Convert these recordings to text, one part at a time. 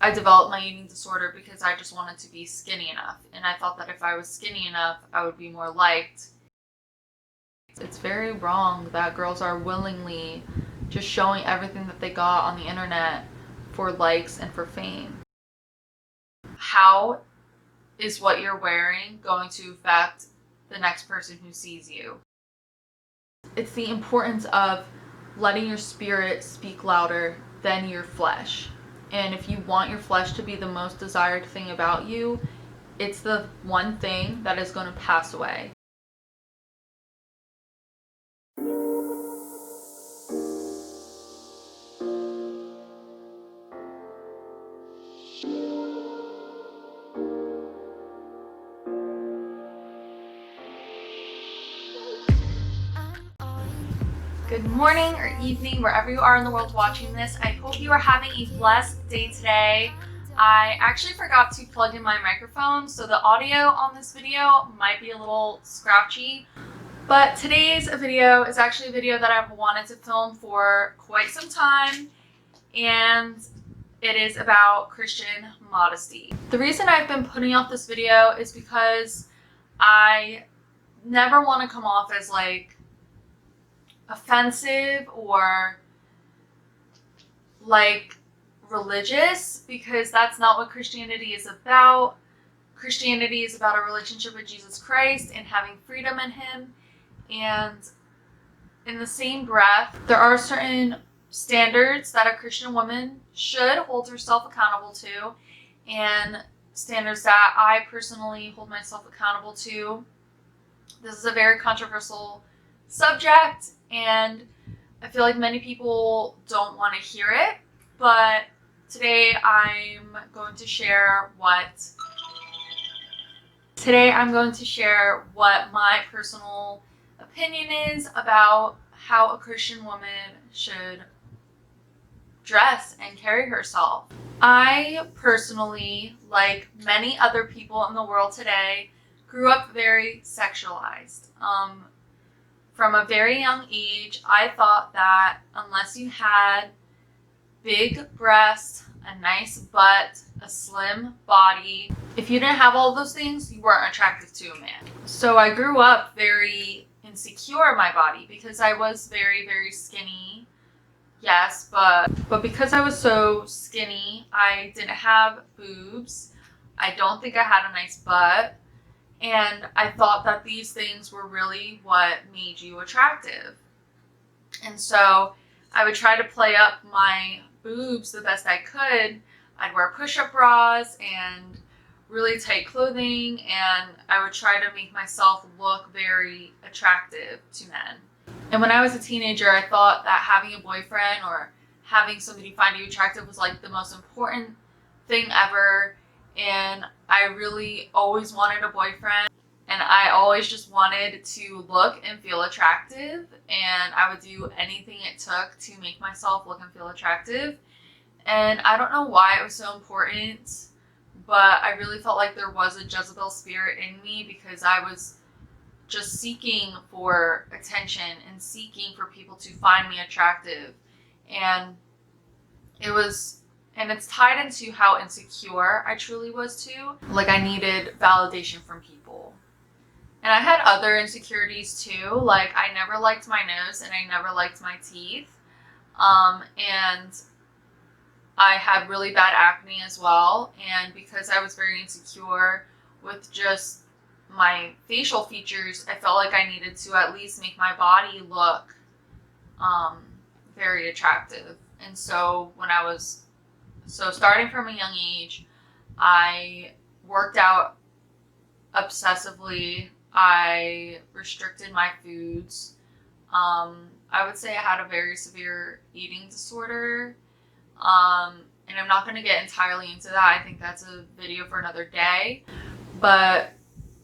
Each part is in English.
I developed my eating disorder because I just wanted to be skinny enough. And I thought that if I was skinny enough, I would be more liked. It's very wrong that girls are willingly just showing everything that they got on the internet for likes and for fame. How is what you're wearing going to affect the next person who sees you? It's the importance of letting your spirit speak louder than your flesh. And if you want your flesh to be the most desired thing about you, it's the one thing that is going to pass away. Good morning or evening, wherever you are in the world watching this. I hope you are having a blessed day today. I actually forgot to plug in my microphone, so the audio on this video might be a little scratchy. But today's video is actually a video that I've wanted to film for quite some time, and it is about Christian modesty. The reason I've been putting off this video is because I never want to come off as like offensive or like religious, because that's not what Christianity is about. Christianity is about a relationship with Jesus Christ and having freedom in Him. And in the same breath, there are certain standards that a Christian woman should hold herself accountable to, and standards that I personally hold myself accountable to. This is a very controversial subject, and I feel like many people don't want to hear it, but today I'm going to share what my personal opinion is about how a Christian woman should dress and carry herself. I personally, like many other people in the world today, grew up very sexualized. From a very young age, I thought that unless you had big breasts, a nice butt, a slim body, if you didn't have all those things, you weren't attractive to a man. So I grew up very insecure in my body because I was very, very skinny. Yes, but because I was so skinny, I didn't have boobs. I don't think I had a nice butt. And I thought that these things were really what made you attractive. And so I would try to play up my boobs the best I could. I'd wear push-up bras and really tight clothing, and I would try to make myself look very attractive to men. And when I was a teenager, I thought that having a boyfriend or having somebody find you attractive was like the most important thing ever. And I really always wanted a boyfriend, and I always just wanted to look and feel attractive, and I would do anything it took to make myself look and feel attractive. And I don't know why it was so important, but I really felt like there was a Jezebel spirit in me because I was just seeking for attention and seeking for people to find me attractive. And it's tied into how insecure I truly was too. Like, I needed validation from people. And I had other insecurities too. Like, I never liked my nose and I never liked my teeth. And I had really bad acne as well. And because I was very insecure with just my facial features, I felt like I needed to at least make my body look very attractive. And so starting from a young age, I worked out obsessively. I restricted my foods. I would say I had a very severe eating disorder. And I'm not going to get entirely into that. I think that's a video for another day. But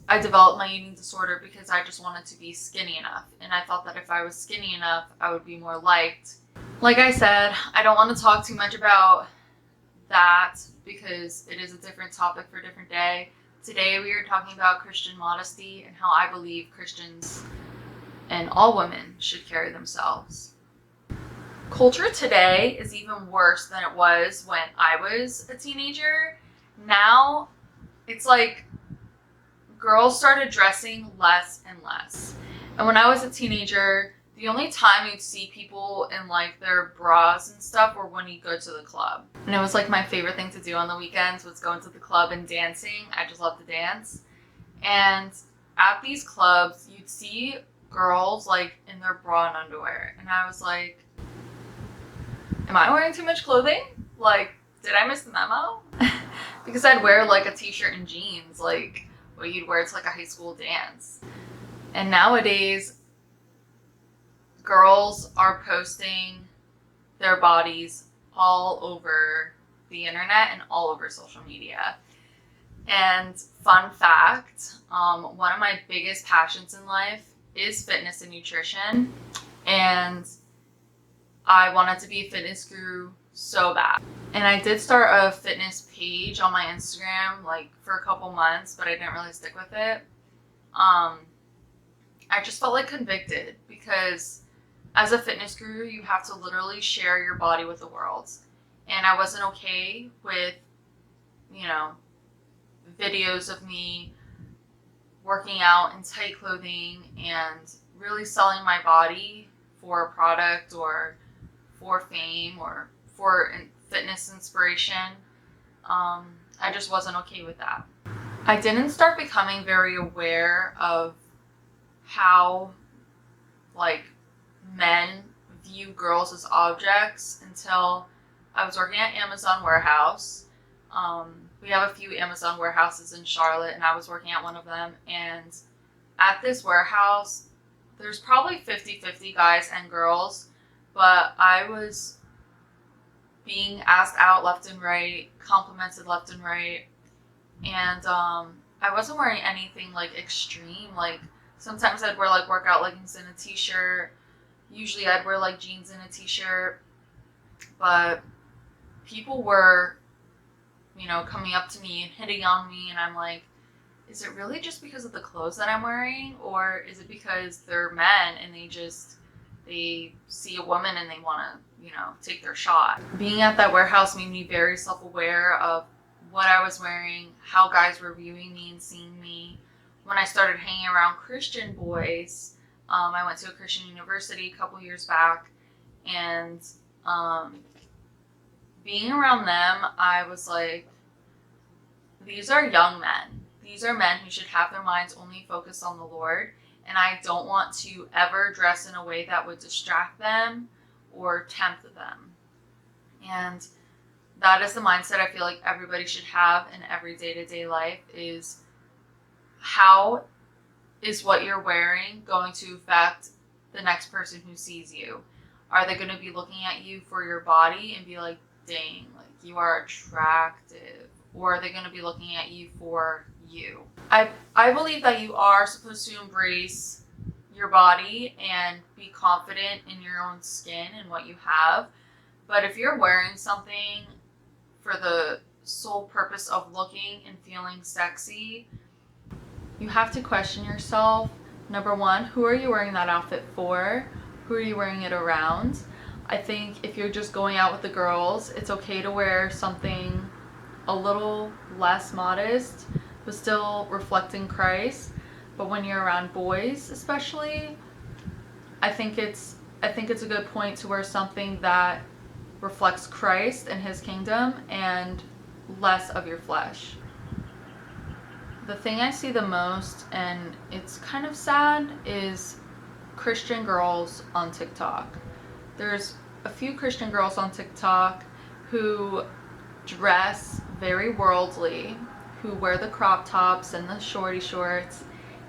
I developed my eating disorder because I just wanted to be skinny enough. And I thought that if I was skinny enough, I would be more liked. Like I said, I don't want to talk too much about that because it is a different topic for a different day. Today we are talking about Christian modesty and how I believe Christians and all women should carry themselves. Culture today is even worse than it was when I was a teenager. Now, it's like girls started dressing less and less. And when I was a teenager, the only time you'd see people in like their bras and stuff were when you go to the club. And it was like my favorite thing to do on the weekends was going to the club and dancing. I just love to dance. And at these clubs, you'd see girls like in their bra and underwear. And I was like, am I wearing too much clothing? Like, did I miss the memo? Because I'd wear like a t-shirt and jeans, like what you'd wear to like a high school dance. And nowadays, girls are posting their bodies all over the internet and all over social media. And fun fact, one of my biggest passions in life is fitness and nutrition. And I wanted to be a fitness guru so bad. And I did start a fitness page on my Instagram like for a couple months, but I didn't really stick with it. I just felt like convicted because as a fitness guru, you have to literally share your body with the world. And I wasn't okay with, you know, videos of me working out in tight clothing and really selling my body for a product or for fame or for fitness inspiration. I just wasn't okay with that. I didn't start becoming very aware of how like men view girls as objects until I was working at Amazon warehouse. We have a few Amazon warehouses in Charlotte, and I was working at one of them. And at this warehouse, there's probably 50-50 guys and girls, but I was being asked out left and right, complimented left and right, and I wasn't wearing anything like extreme. Like sometimes I'd wear like workout leggings and a t-shirt. Usually I'd wear like jeans and a t-shirt, but people were, you know, coming up to me and hitting on me, and I'm like, is it really just because of the clothes that I'm wearing, or is it because they're men and they see a woman and they want to, you know, take their shot? Being at that warehouse made me very self-aware of what I was wearing, how guys were viewing me and seeing me. When I started hanging around Christian boys, I went to a Christian university a couple years back, and being around them, I was like, these are young men. These are men who should have their minds only focused on the Lord, and I don't want to ever dress in a way that would distract them or tempt them. And that is the mindset I feel like everybody should have in every day-to-day life, is how is what you're wearing going to affect the next person who sees you? Are they going to be looking at you for your body and be like, dang, like you are attractive? Or are they going to be looking at you for you? I believe that you are supposed to embrace your body and be confident in your own skin and what you have. But if you're wearing something for the sole purpose of looking and feeling sexy, you have to question yourself. Number one, who are you wearing that outfit for? Who are you wearing it around? I think if you're just going out with the girls, it's okay to wear something a little less modest, but still reflecting Christ. But when you're around boys, especially, I think it's a good point to wear something that reflects Christ and his kingdom and less of your flesh. The thing I see the most, and it's kind of sad, is Christian girls on TikTok. There's a few Christian girls on TikTok who dress very worldly, who wear the crop tops and the shorty shorts,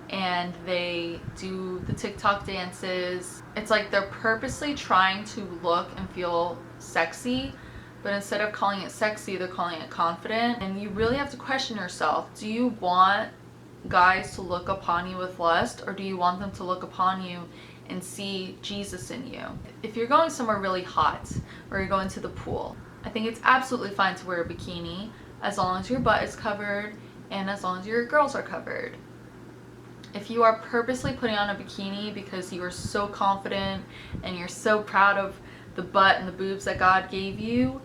and they do the TikTok dances. It's like they're purposely trying to look and feel sexy, but instead of calling it sexy, they're calling it confident. And you really have to question yourself. Do you want guys to look upon you with lust, or do you want them to look upon you and see Jesus in you? If you're going somewhere really hot, or you're going to the pool, I think it's absolutely fine to wear a bikini as long as your butt is covered and as long as your girls are covered. If you are purposely putting on a bikini because you are so confident and you're so proud of the butt and the boobs that God gave you,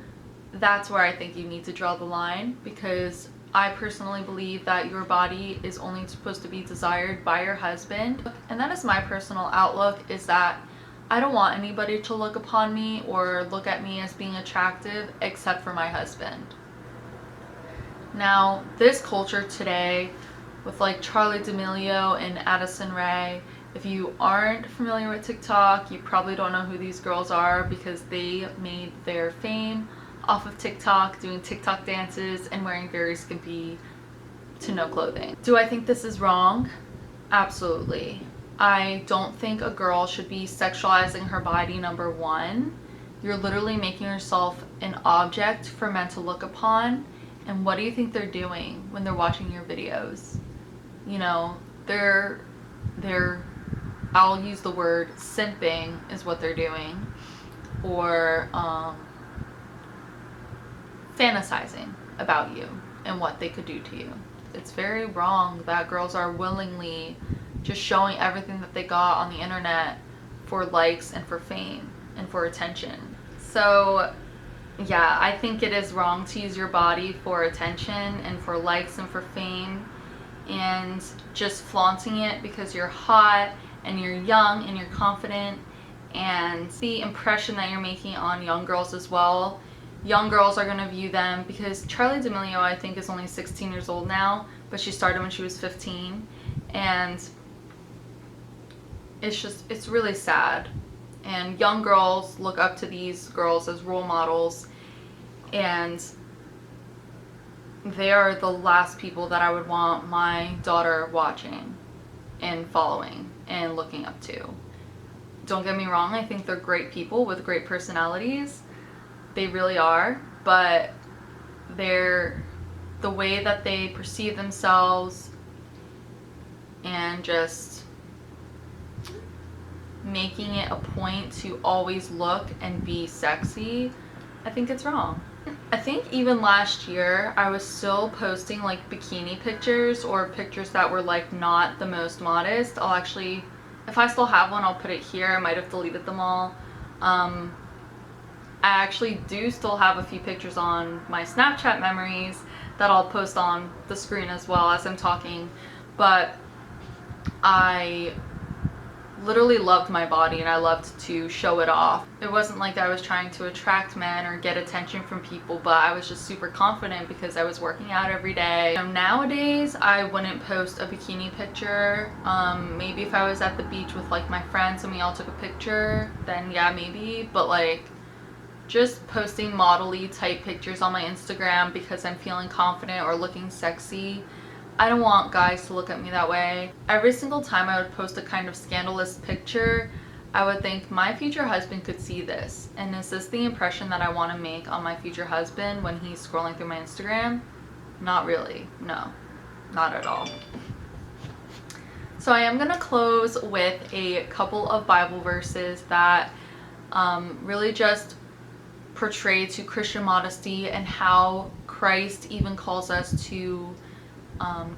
that's where I think you need to draw the line, because I personally believe that your body is only supposed to be desired by your husband. And that is my personal outlook, is that I don't want anybody to look upon me or look at me as being attractive except for my husband. Now, this culture today with like Charli D'Amelio and Addison Rae, if you aren't familiar with TikTok, you probably don't know who these girls are, because they made their fame off of TikTok, doing TikTok dances and wearing very skimpy to no clothing. Do I think this is wrong? Absolutely. I don't think a girl should be sexualizing her body, number one. You're literally making yourself an object for men to look upon. And what do you think they're doing when they're watching your videos? You know, they're I'll use the word simping is what they're doing, or fantasizing about you and what they could do to you. It's very wrong that girls are willingly just showing everything that they got on the internet for likes and for fame and for attention. So yeah, I think it is wrong to use your body for attention and for likes and for fame, and just flaunting it because you're hot and you're young and you're confident, and the impression that you're making on young girls as well. Young girls are going to view them, because Charli D'Amelio, I think, is only 16 years old now, but she started when she was 15, and it's really sad. And young girls look up to these girls as role models, and they are the last people that I would want my daughter watching and following and looking up to. Don't get me wrong, I think they're great people with great personalities. They really are, but the way that they perceive themselves and just making it a point to always look and be sexy, I think it's wrong. I think even last year I was still posting like bikini pictures or pictures that were like not the most modest. I'll actually, if I still have one, I'll put it here. I might have deleted them all. I actually do still have a few pictures on my Snapchat memories that I'll post on the screen as well as I'm talking, but I literally loved my body and I loved to show it off. It wasn't like I was trying to attract men or get attention from people, but I was just super confident because I was working out every day. Nowadays, I wouldn't post a bikini picture. Maybe if I was at the beach with like my friends and we all took a picture, then yeah, maybe, but like just posting model-y type pictures on my Instagram because I'm feeling confident or looking sexy, I don't want guys to look at me that way. Every single time I would post a kind of scandalous picture, I would think my future husband could see this. And is this the impression that I want to make on my future husband when he's scrolling through my Instagram? Not really. No, not at all. So I am going to close with a couple of Bible verses that really just portray to Christian modesty and how Christ even calls us to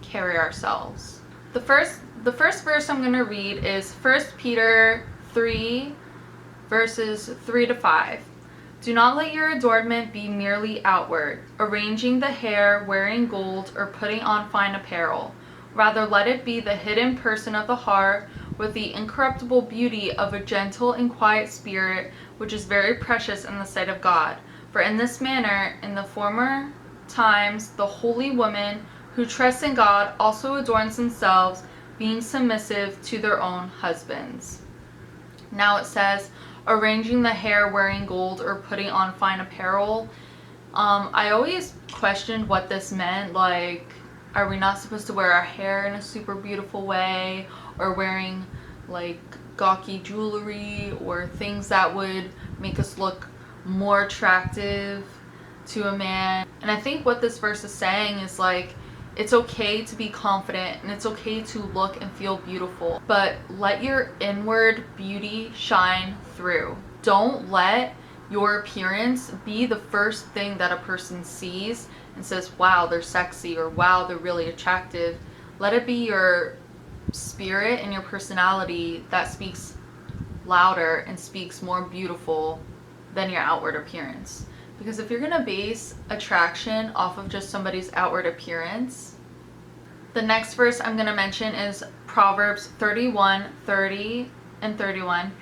carry ourselves. The first verse I'm going to read is 1 Peter 3 verses 3 to 5. Do not let your adornment be merely outward, arranging the hair, wearing gold, or putting on fine apparel. Rather, let it be the hidden person of the heart, with the incorruptible beauty of a gentle and quiet spirit, which is very precious in the sight of God. For in this manner, in the former times, the holy women who trust in God also adorns themselves, being submissive to their own husbands. Now it says, arranging the hair, wearing gold, or putting on fine apparel. I always questioned what this meant. Like, are we not supposed to wear our hair in a super beautiful way, or wearing like gawky jewelry or things that would make us look more attractive to a man? And I think what this verse is saying is like, it's okay to be confident and it's okay to look and feel beautiful, but let your inward beauty shine through. Don't let your appearance be the first thing that a person sees and says, wow, they're sexy, or wow, they're really attractive. Let it be your spirit and your personality that speaks louder and speaks more beautiful than your outward appearance. Because if you're going to base attraction off of just somebody's outward appearance, the next verse I'm going to mention is Proverbs 31:30 and 31.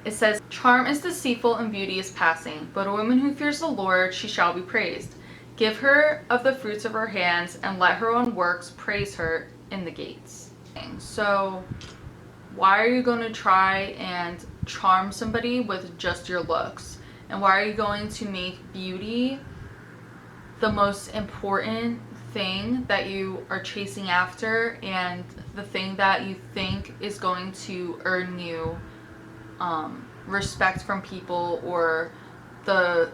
It says, "Charm is deceitful and beauty is passing, but a woman who fears the Lord, she shall be praised. Give her of the fruits of her hands, and let her own works praise her in the gates." So why are you going to try and charm somebody with just your looks? And why are you going to make beauty the most important thing that you are chasing after, and the thing that you think is going to earn you respect from people, or the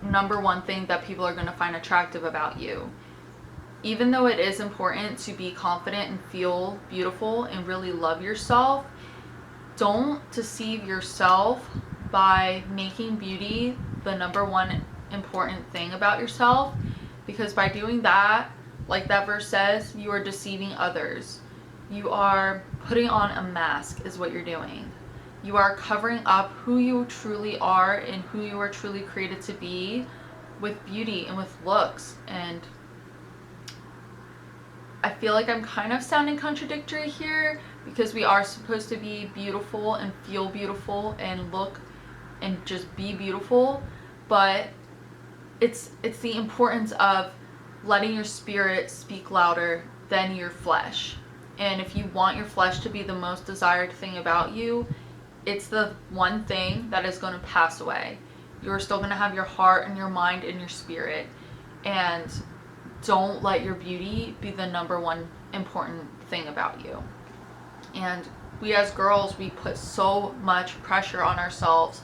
number one thing that people are going to find attractive about you? Even though it is important to be confident and feel beautiful and really love yourself, don't deceive yourself by making beauty the number one important thing about yourself, because by doing that, like that verse says, you are deceiving others. You are putting on a mask is what you're doing. You are covering up who you truly are and who you are truly created to be with beauty and with looks. And I feel like I'm kind of sounding contradictory here, because we are supposed to be beautiful and feel beautiful and look and just be beautiful, but it's the importance of letting your spirit speak louder than your flesh. And if you want your flesh to be the most desired thing about you, it's the one thing that is going to pass away. You're still going to have your heart and your mind and your spirit. And don't let your beauty be the number one important thing about you. And we as girls, we put so much pressure on ourselves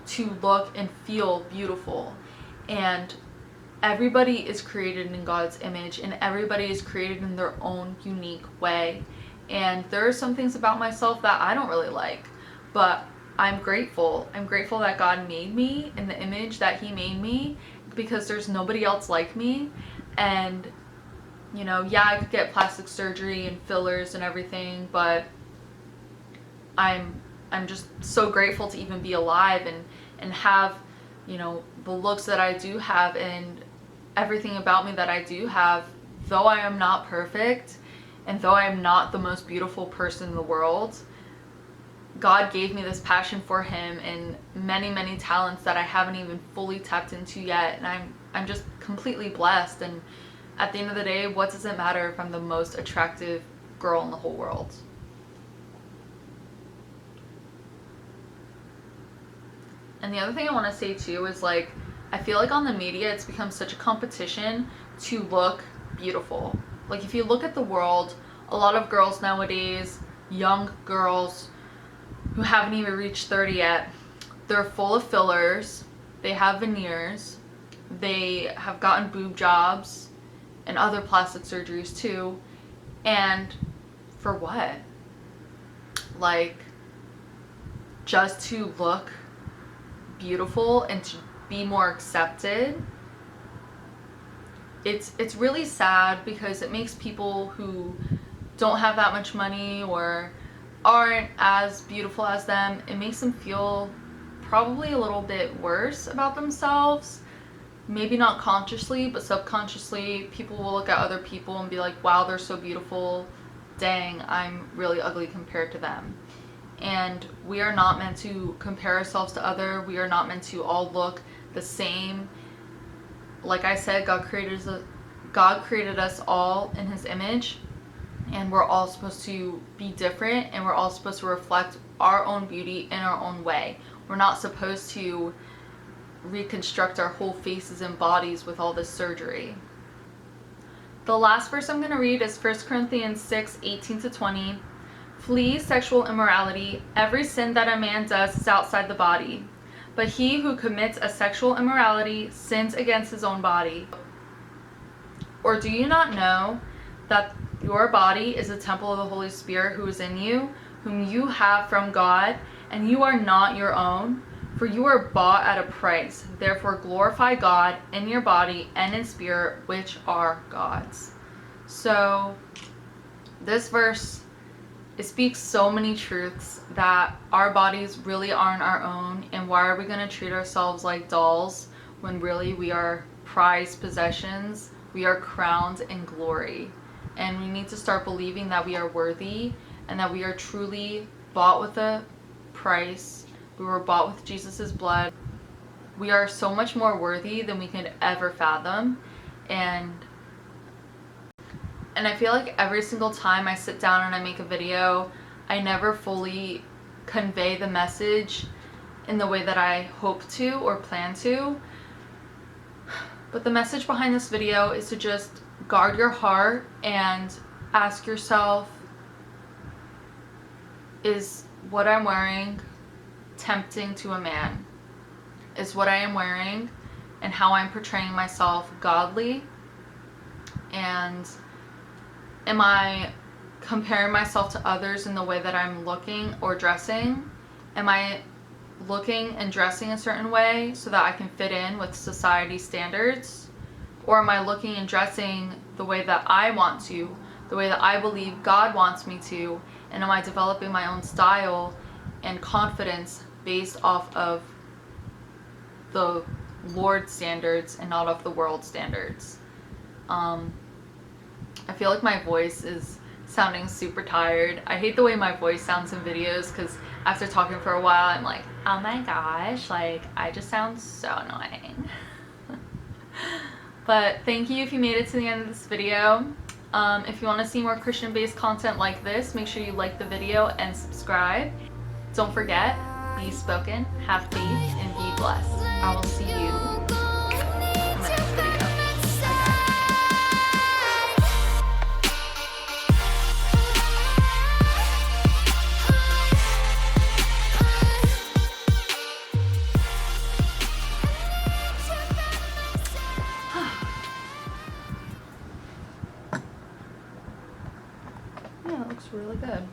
to look and feel beautiful. And everybody is created in God's image, and everybody is created in their own unique way. And there are some things about myself that I don't really like, but I'm grateful. I'm grateful that God made me in the image that He made me, because there's nobody else like me. And, you know, yeah, I could get plastic surgery and fillers and everything, but I'm just so grateful to even be alive and have, you know, the looks that I do have and everything about me that I do have. Though I am not perfect, and though I am not the most beautiful person in the world, God gave me this passion for Him and many, many talents that I haven't even fully tapped into yet. And I'm just completely blessed. And at the end of the day, what does it matter if I'm the most attractive girl in the whole world? And the other thing I want to say too is, like, I feel like on the media it's become such a competition to look beautiful. Like, if you look at the world, a lot of girls nowadays, young girls who haven't even reached 30 yet, they're full of fillers, they have veneers, they have gotten boob jobs and other plastic surgeries too. And for what? Like, just to look beautiful and to be more accepted. It's really sad, because it makes people who don't have that much money or aren't as beautiful as them, it makes them feel probably a little bit worse about themselves. Maybe not consciously, but subconsciously, people will look at other people and be like, wow, they're so beautiful. Dang, I'm really ugly compared to them. And we are not meant to compare ourselves to other. We are not meant to all look the same. Like I said, God created us all in His image, and we're all supposed to be different, and we're all supposed to reflect our own beauty in our own way. We're not supposed to reconstruct our whole faces and bodies with all this surgery. The last verse I'm going to read is 1 Corinthians 6:18-20. Flee sexual immorality. Every sin that a man does is outside the body, but he who commits a sexual immorality sins against his own body. Or do you not know that your body is a temple of the Holy Spirit who is in you, whom you have from God, and you are not your own? For you are bought at a price. Therefore glorify God in your body and in spirit, which are God's. So this verse It speaks so many truths that our bodies really aren't our own, and why are we going to treat ourselves like dolls when really we are prized possessions? We are crowned in glory, and we need to start believing that we are worthy and that we are truly bought with a price. We were bought with Jesus's blood. We are so much more worthy than we could ever fathom. And I feel like every single time I sit down and I make a video, I never fully convey the message in the way that I hope to or plan to. But the message behind this video is to just guard your heart and ask yourself, is what I'm wearing tempting to a man? Is what I am wearing and how I'm portraying myself godly? And am I comparing myself to others in the way that I'm looking or dressing? Am I looking and dressing a certain way so that I can fit in with society standards? Or am I looking and dressing the way that I want to, the way that I believe God wants me to? And am I developing my own style and confidence based off of the Lord's standards and not off the world standards? I feel like my voice is sounding super tired. I hate the way my voice sounds in videos because after talking for a while, I'm like, oh my gosh, like I just sound so annoying. But thank you if you made it to the end of this video. If you want to see more Christian-based content like this, make sure you like the video and subscribe. Don't forget, be spoken, have faith, and be blessed. I will see you in the next video. Yeah, it looks really good.